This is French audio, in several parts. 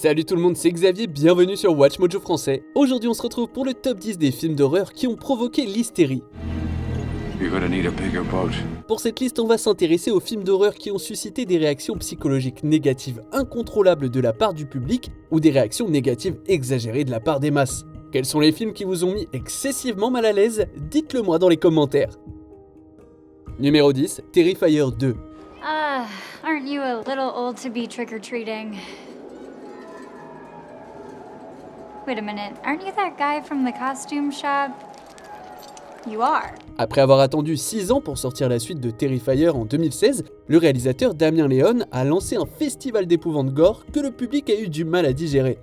Salut tout le monde, c'est Xavier, bienvenue sur Watch Mojo Français. Aujourd'hui on se retrouve pour le top 10 des films d'horreur qui ont provoqué l'hystérie. Pour cette liste, on va s'intéresser aux films d'horreur qui ont suscité des réactions psychologiques négatives incontrôlables de la part du public ou des réactions négatives exagérées de la part des masses. Quels sont les films qui vous ont mis excessivement mal à l'aise? Dites-le moi dans les commentaires. Numéro 10, Terrifier 2. Aren't you a little old to be trick-or-treating? Wait a minute, aren't you that guy from the costume shop? You are. Après avoir attendu 6 ans pour sortir la suite de Terrifier en 2016, le réalisateur Damien Leone a lancé un festival d'épouvante gore que le public a eu du mal à digérer.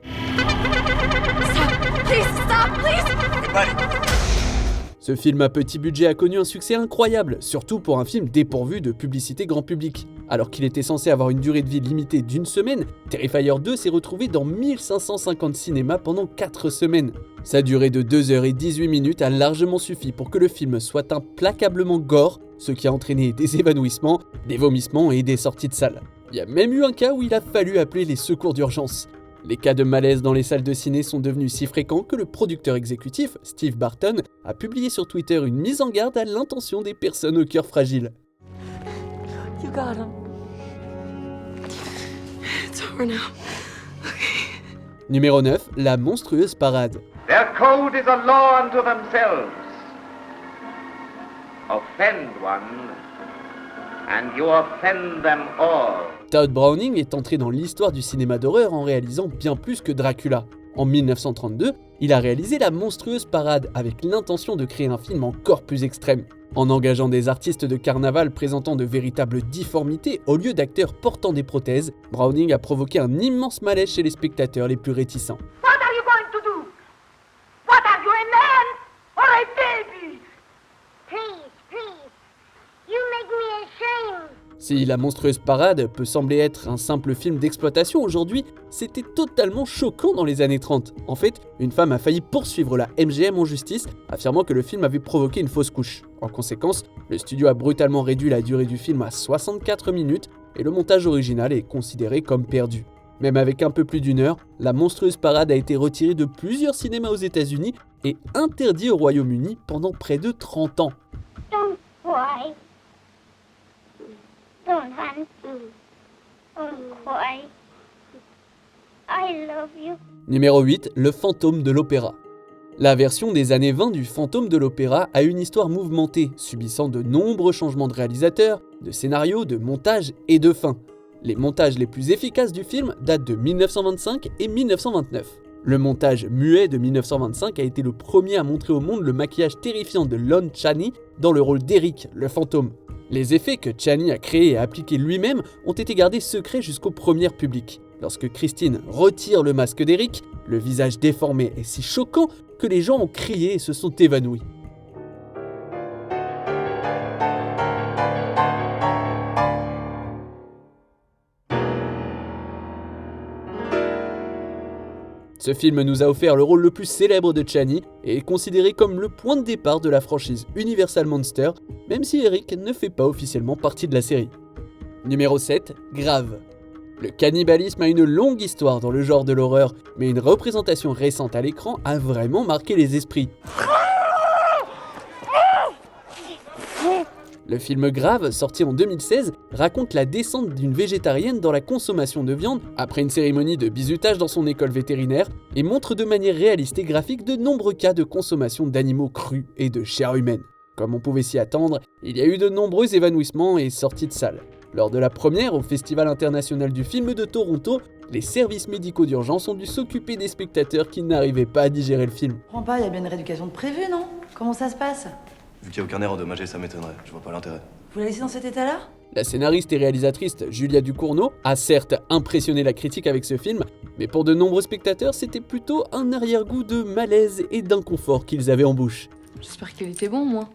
Ce film à petit budget a connu un succès incroyable, surtout pour un film dépourvu de publicité grand public. Alors qu'il était censé avoir une durée de vie limitée d'1 semaine, Terrifier 2 s'est retrouvé dans 1550 cinémas pendant 4 semaines. Sa durée de 2h18 a largement suffi pour que le film soit implacablement gore, ce qui a entraîné des évanouissements, des vomissements et des sorties de salle. Il y a même eu un cas où il a fallu appeler les secours d'urgence. Les cas de malaise dans les salles de ciné sont devenus si fréquents que le producteur exécutif, Steve Barton, a publié sur Twitter une mise en garde à l'intention des personnes au cœur fragile. You got him. It's over now. Okay. Numéro 9, La monstrueuse parade. Their code is a law unto themselves. Offend one, and you offend them all. Todd Browning est entré dans l'histoire du cinéma d'horreur en réalisant bien plus que Dracula. En 1932, il a réalisé La monstrueuse parade avec l'intention de créer un film encore plus extrême. En engageant des artistes de carnaval présentant de véritables difformités au lieu d'acteurs portant des prothèses, Browning a provoqué un immense malaise chez les spectateurs les plus réticents. What are you going to do? What are you, a man or a baby? Please, you make me ashamed. Si La monstrueuse parade peut sembler être un simple film d'exploitation aujourd'hui, c'était totalement choquant dans les années 30. En fait, une femme a failli poursuivre la MGM en justice, affirmant que le film avait provoqué une fausse couche. En conséquence, le studio a brutalement réduit la durée du film à 64 minutes et le montage original est considéré comme perdu. Même avec un peu plus d'1 heure, La monstrueuse parade a été retirée de plusieurs cinémas aux États-Unis et interdit au Royaume-Uni pendant près de 30 ans. Don't cry. Don't hunt. Don't cry. I love you. Numéro 8, Le fantôme de l'opéra. La version des années 20 du fantôme de l'opéra a une histoire mouvementée, subissant de nombreux changements de réalisateur, de scénario, de montage et de fin. Les montages les plus efficaces du film datent de 1925 et 1929. Le montage muet de 1925 a été le premier à montrer au monde le maquillage terrifiant de Lon Chaney dans le rôle d'Eric, le fantôme. Les effets que Chaney a créés et appliqués lui-même ont été gardés secrets jusqu'au premier public. Lorsque Christine retire le masque d'Eric, le visage déformé est si choquant que les gens ont crié et se sont évanouis. Ce film nous a offert le rôle le plus célèbre de Chaney et est considéré comme le point de départ de la franchise Universal Monster, même si Eric ne fait pas officiellement partie de la série. Numéro 7, Grave. Le cannibalisme a une longue histoire dans le genre de l'horreur, mais une représentation récente à l'écran a vraiment marqué les esprits. Le film Grave, sorti en 2016, raconte la descente d'une végétarienne dans la consommation de viande après une cérémonie de bizutage dans son école vétérinaire et montre de manière réaliste et graphique de nombreux cas de consommation d'animaux crus et de chair humaine. Comme on pouvait s'y attendre, il y a eu de nombreux évanouissements et sorties de salle. Lors de la première au Festival international du film de Toronto, les services médicaux d'urgence ont dû s'occuper des spectateurs qui n'arrivaient pas à digérer le film. Je comprends pas, il y a bien une rééducation de prévue, non? Comment ça se passe? Vu qu'il n'y a aucun air endommagé, ça m'étonnerait. Je vois pas l'intérêt. Vous la laissez dans cet état-là? La scénariste et réalisatrice Julia Ducournau a certes impressionné la critique avec ce film, mais pour de nombreux spectateurs, c'était plutôt un arrière-goût de malaise et d'inconfort qu'ils avaient en bouche. J'espère qu'il était bon, moi.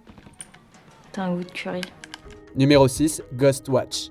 T'as un goût de curry. Numéro 6, Ghost Watch.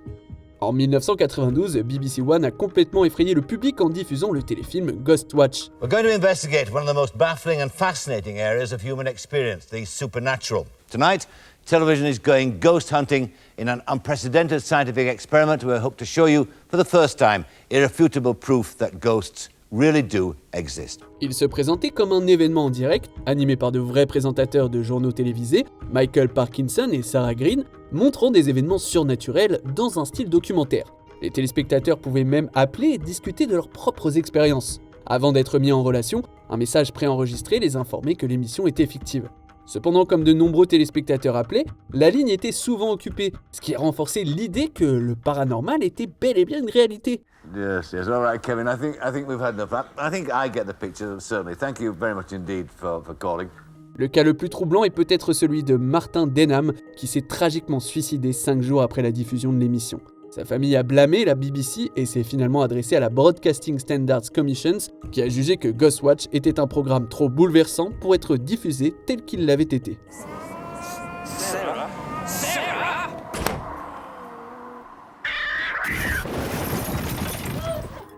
En 1992, BBC One a complètement effrayé le public en diffusant le téléfilm Ghost Watch. We're going to investigate one of the most baffling and fascinating areas of human experience, the supernatural. Tonight, television is going ghost hunting in an unprecedented scientific experiment where we hope to show you, for the first time, irrefutable proof that ghosts really do exist. Il se présentait comme un événement en direct, animé par de vrais présentateurs de journaux télévisés, Michael Parkinson et Sarah Greene, montrant des événements surnaturels dans un style documentaire. Les téléspectateurs pouvaient même appeler et discuter de leurs propres expériences. Avant d'être mis en relation, un message préenregistré les informait que l'émission était fictive. Cependant, comme de nombreux téléspectateurs appelaient, la ligne était souvent occupée, ce qui a renforcé l'idée que le paranormal était bel et bien une réalité. Yes, all right, Kevin. I think we've had enough. I think I get the picture, certainly. Thank you very much indeed for calling. Le cas le plus troublant est peut-être celui de Martin Denham, qui s'est tragiquement suicidé 5 jours après la diffusion de l'émission. Sa famille a blâmé la BBC et s'est finalement adressé à la Broadcasting Standards Commission, qui a jugé que Ghostwatch était un programme trop bouleversant pour être diffusé tel qu'il l'avait été.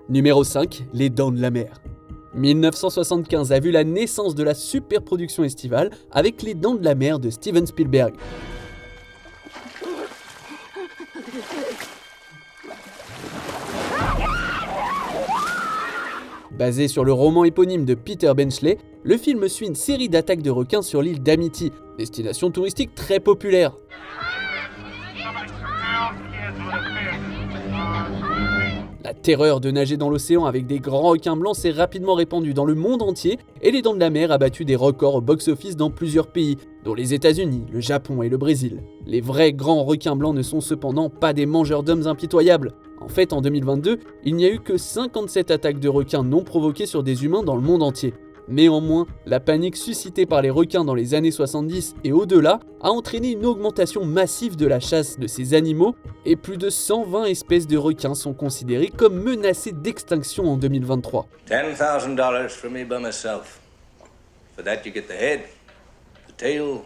Numéro 5, Les Dents de la Mer. 1975 a vu la naissance de la superproduction estivale avec Les Dents de la Mer de Steven Spielberg. Basé sur le roman éponyme de Peter Benchley, le film suit une série d'attaques de requins sur l'île d'Amity, destination touristique très populaire. La terreur de nager dans l'océan avec des grands requins blancs s'est rapidement répandue dans le monde entier et Les Dents de la Mer a battu des records au box-office dans plusieurs pays, dont les États-Unis, le Japon et le Brésil. Les vrais grands requins blancs ne sont cependant pas des mangeurs d'hommes impitoyables. En fait, en 2022, il n'y a eu que 57 attaques de requins non provoquées sur des humains dans le monde entier. Néanmoins, la panique suscitée par les requins dans les années 70 et au-delà a entraîné une augmentation massive de la chasse de ces animaux et plus de 120 espèces de requins sont considérées comme menacées d'extinction en 2023. $10,000 for me by myself. For that you get the head, the tail,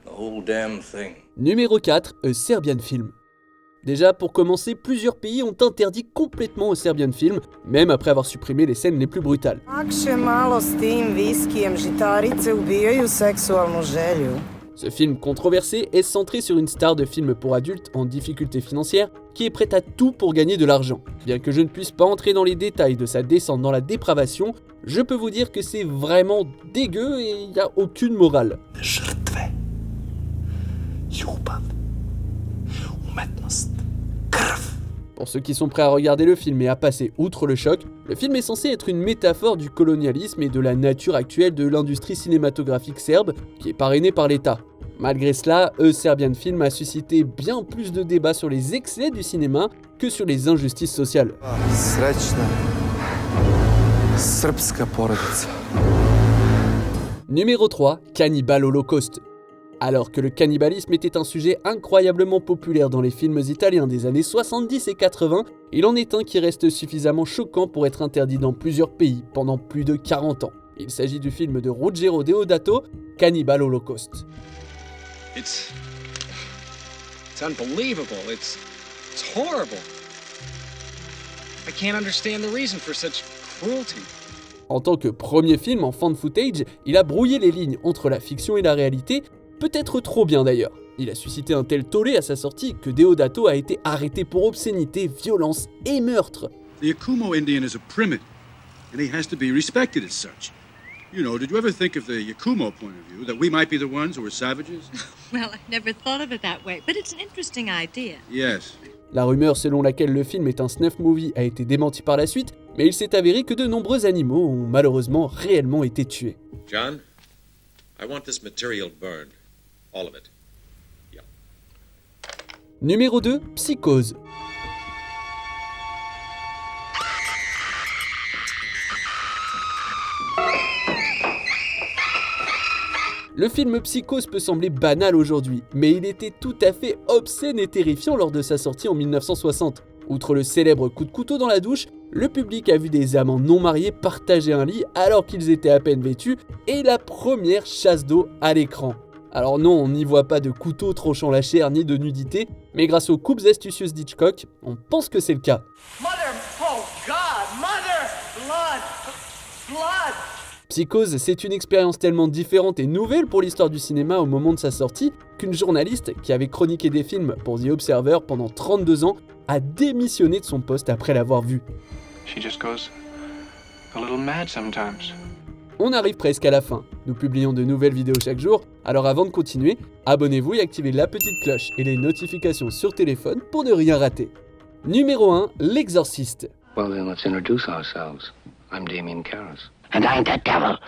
the whole damn thing. Numéro 4, A Serbian Film. Déjà, pour commencer, plusieurs pays ont interdit complètement au Serbian Film, même après avoir supprimé les scènes les plus brutales. Ce film controversé est centré sur une star de film pour adultes en difficulté financière qui est prête à tout pour gagner de l'argent. Bien que je ne puisse pas entrer dans les détails de sa descente dans la dépravation, je peux vous dire que c'est vraiment dégueu et il n'y a aucune morale. Pour ceux qui sont prêts à regarder le film et à passer outre le choc, le film est censé être une métaphore du colonialisme et de la nature actuelle de l'industrie cinématographique serbe qui est parrainée par l'État. Malgré cela, A Serbian Film a suscité bien plus de débats sur les excès du cinéma que sur les injustices sociales. Numéro 3, Cannibal Holocaust. Alors que le cannibalisme était un sujet incroyablement populaire dans les films italiens des années 70 et 80, il en est un qui reste suffisamment choquant pour être interdit dans plusieurs pays pendant plus de 40 ans. Il s'agit du film de Ruggero Deodato, Cannibal Holocaust. It's unbelievable. It's horrible. I can't understand the reason for such cruelty. En tant que premier film en found footage, il a brouillé les lignes entre la fiction et la réalité, peut-être trop bien d'ailleurs. Il a suscité un tel tollé à sa sortie que Deodato a été arrêté pour obscénité, violence et meurtre. The Yakumo Indian is a primate, and he has to be respected as such. You know, did you ever think of the Yakumo point of view, that we might be the ones who are savages? Well, I never thought of it that way, but it's an interesting idea. Yes. La rumeur selon laquelle le film est un snuff movie a été démentie par la suite, mais il s'est avéré que de nombreux animaux ont malheureusement réellement été tués. John, I want this material burned. All of it. Yeah. Numéro 2, Psychose. Le film Psychose peut sembler banal aujourd'hui, mais il était tout à fait obscène et terrifiant lors de sa sortie en 1960. Outre le célèbre coup de couteau dans la douche, le public a vu des amants non mariés partager un lit alors qu'ils étaient à peine vêtus et la première chasse d'eau à l'écran. Alors non, on n'y voit pas de couteau tranchant la chair ni de nudité, mais grâce aux coupes astucieuses d'Hitchcock, on pense que c'est le cas. Psychose, c'est une expérience tellement différente et nouvelle pour l'histoire du cinéma au moment de sa sortie qu'une journaliste qui avait chroniqué des films pour The Observer pendant 32 ans a démissionné de son poste après l'avoir vu. She just goes A little mad sometimes. On arrive presque à la fin. Nous publions de nouvelles vidéos chaque jour, alors avant de continuer, abonnez-vous et activez la petite cloche et les notifications sur téléphone pour ne rien rater. Numéro 1, L'Exorciste. Well then, let's introduce ourselves. I'm Damien Karras. And I'm the devil.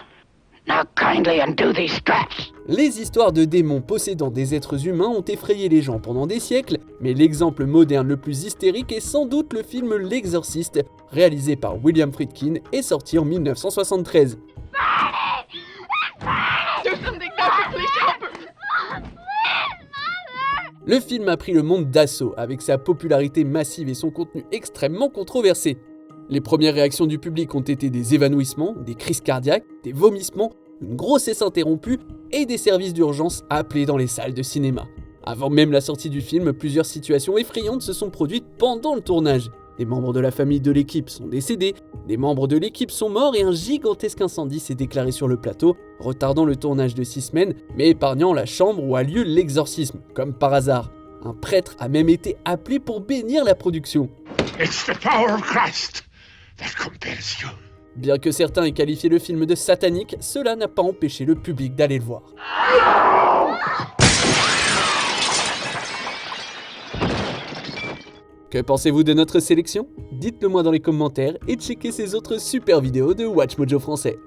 Now kindly undo these straps. Les histoires de démons possédant des êtres humains ont effrayé les gens pendant des siècles, mais l'exemple moderne le plus hystérique est sans doute le film L'Exorciste, réalisé par William Friedkin et sorti en 1973. Le film a pris le monde d'assaut avec sa popularité massive et son contenu extrêmement controversé. Les premières réactions du public ont été des évanouissements, des crises cardiaques, des vomissements, une grossesse interrompue et des services d'urgence appelés dans les salles de cinéma. Avant même la sortie du film, plusieurs situations effrayantes se sont produites pendant le tournage. Des membres de la famille de l'équipe sont décédés, des membres de l'équipe sont morts et un gigantesque incendie s'est déclaré sur le plateau, retardant le tournage de 6 semaines, mais épargnant la chambre où a lieu l'exorcisme, comme par hasard. Un prêtre a même été appelé pour bénir la production. It's the power of Christ that compels you. Bien que certains aient qualifié le film de satanique, cela n'a pas empêché le public d'aller le voir. Que pensez-vous de notre sélection ? Dites-le moi dans les commentaires et checkez ces autres super vidéos de WatchMojo français.